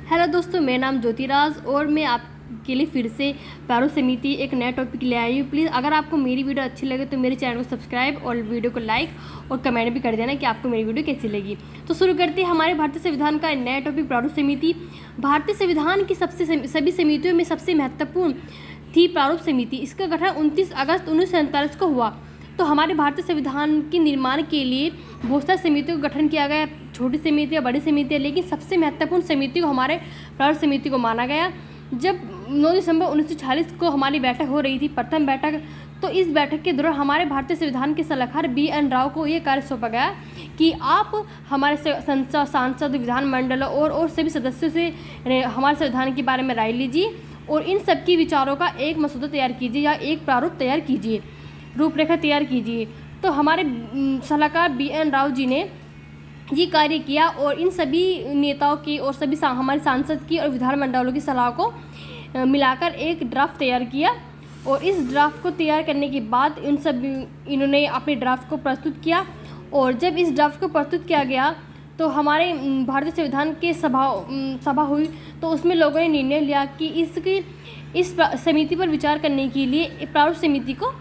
Hello दोस्तों, मेरा नाम ज्योतिराज और मैं आपके लिए फिर से प्रारूप समिति एक नया टॉपिक ले आई हूँ। प्लीज़ अगर आपको मेरी वीडियो अच्छी लगे तो मेरे चैनल को सब्सक्राइब और वीडियो को लाइक और कमेंट भी कर देना कि आपको मेरी वीडियो कैसी लगी। तो शुरू करते हैं हमारे भारतीय संविधान का नया टॉपिक प्रारूप समिति। भारतीय संविधान की सभी समितियों में सबसे महत्वपूर्ण थी प्रारूप समिति। इसका गठन 29 अगस्त 1947 को हुआ। तो हमारे भारतीय संविधान के निर्माण के लिए बहुत सारी समितियों का गठन किया गया, छोटी समितियाँ, बड़ी समितियाँ, लेकिन सबसे महत्वपूर्ण समिति को हमारे प्रारूप समिति को माना गया। जब 9 दिसंबर 1946 को हमारी बैठक हो रही थी, प्रथम बैठक, तो इस बैठक के दौरान हमारे भारतीय संविधान के सलाहकार BN राव को ये कार्य सौंपा गया कि आप हमारे संसद, सांसद, विधानमंडल और सभी सदस्यों से हमारे संविधान के बारे में राय लीजिए और इन सबकी विचारों का एक मसौदा तैयार कीजिए या एक प्रारूप तैयार कीजिए, रूपरेखा तैयार कीजिए। तो हमारे सलाहकार BN राव जी ने ये कार्य किया और इन सभी नेताओं की और सभी हमारे सांसद की और विधानमंडलों की सलाह को मिलाकर एक ड्राफ्ट तैयार किया। और इस ड्राफ्ट को तैयार करने के बाद इन्होंने अपने ड्राफ्ट को प्रस्तुत किया। और जब इस ड्राफ्ट को प्रस्तुत किया गया तो हमारे भारतीय संविधान के सभा हुई, तो उसमें लोगों ने निर्णय लिया कि इस समिति पर विचार करने के लिए प्रारूप समिति को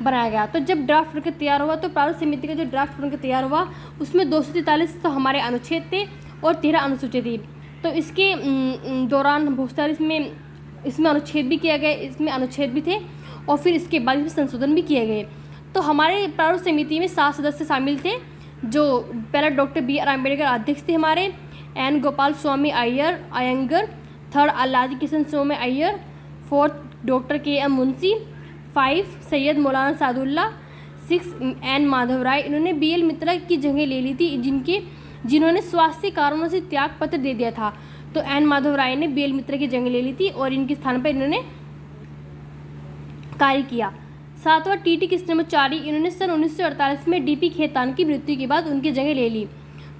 बनाया गया। तो जब ड्राफ्ट बनकर तैयार हुआ तो प्रारूप समिति का जो ड्राफ्ट बनकर तैयार हुआ उसमें 243 तो हमारे अनुच्छेद थे और 13 अनुसूची थी। तो इसके दौरान बहुत सारे इसमें अनुच्छेद भी किया गया, इसमें अनुच्छेद भी थे और फिर इसके बाद इसमें संशोधन भी किए गए। तो हमारे प्रारूप समिति में 7 सदस्य शामिल थे। जो पहला डॉक्टर BR अम्बेडकर अध्यक्ष थे हमारे, N Gopal Swami Ayyangar, 3rd Alladi Kishan Swami Ayyar, 4th doctor KM Munshi, 5 Syed Maulana Saadulla, 6 N Madhav Rai. इन्होंने BL मित्रा की जगह ले ली थी जिन्होंने स्वास्थ्य कारणों से त्याग पत्र दे दिया था। तो N माधव राय ने BL मित्रा की जगह ले ली थी और इनके स्थान पर इन्होंने कार्य किया। 7वां TT कृष्णमाचारी, इन्होंने सन 1948 में DP खेतान की मृत्यु के बाद उनकी जगह ले ली।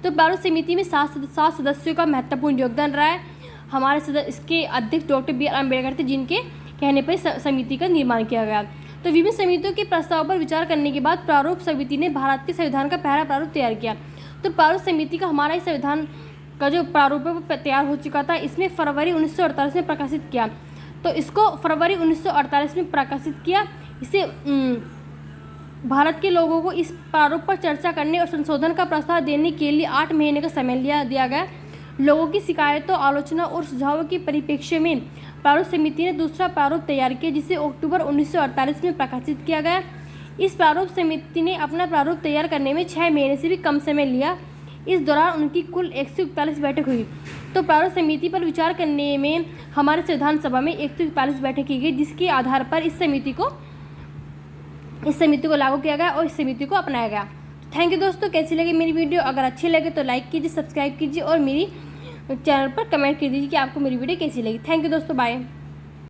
तो प्रारूप समिति में 7 सदस्यों का महत्वपूर्ण योगदान रहा है। हमारे इसके अध्यक्ष डॉक्टर BR अम्बेडकर थे, जिनके कहने पर समिति का निर्माण किया गया। तो विभिन्न समितियों के प्रस्ताव पर विचार करने के बाद प्रारूप समिति ने भारत के संविधान का पहला प्रारूप तैयार किया। तो प्रारूप समिति का हमारा इस संविधान का जो प्रारूप है वो तैयार हो चुका था। इसमें फरवरी 1948 में प्रकाशित किया। तो इसको फरवरी 1948 में प्रकाशित किया। इसे भारत के लोगों को इस प्रारूप पर चर्चा करने और संशोधन का प्रस्ताव देने के लिए 8 महीने का समय दिया गया। लोगों की शिकायतों, आलोचना और सुझावों के परिप्रेक्ष्य में प्रारूप समिति ने दूसरा प्रारूप तैयार किया, जिसे अक्टूबर 1948 में प्रकाशित किया गया। इस प्रारूप समिति ने अपना प्रारूप तैयार करने में 6 महीने से भी कम समय लिया। इस दौरान उनकी कुल 141 बैठक हुई। तो प्रारूप समिति पर विचार करने में हमारे संविधान सभा में 141 बैठक की गई, जिसके आधार पर इस समिति को लागू किया गया और इस समिति को अपनाया गया। थैंक यू दोस्तों, कैसी लगी मेरी वीडियो? अगर अच्छी लगे तो लाइक कीजिए, सब्सक्राइब कीजिए और मेरी चैनल पर कमेंट कर दीजिए कि आपको मेरी वीडियो कैसी लगी। थैंक यू दोस्तों, बाय।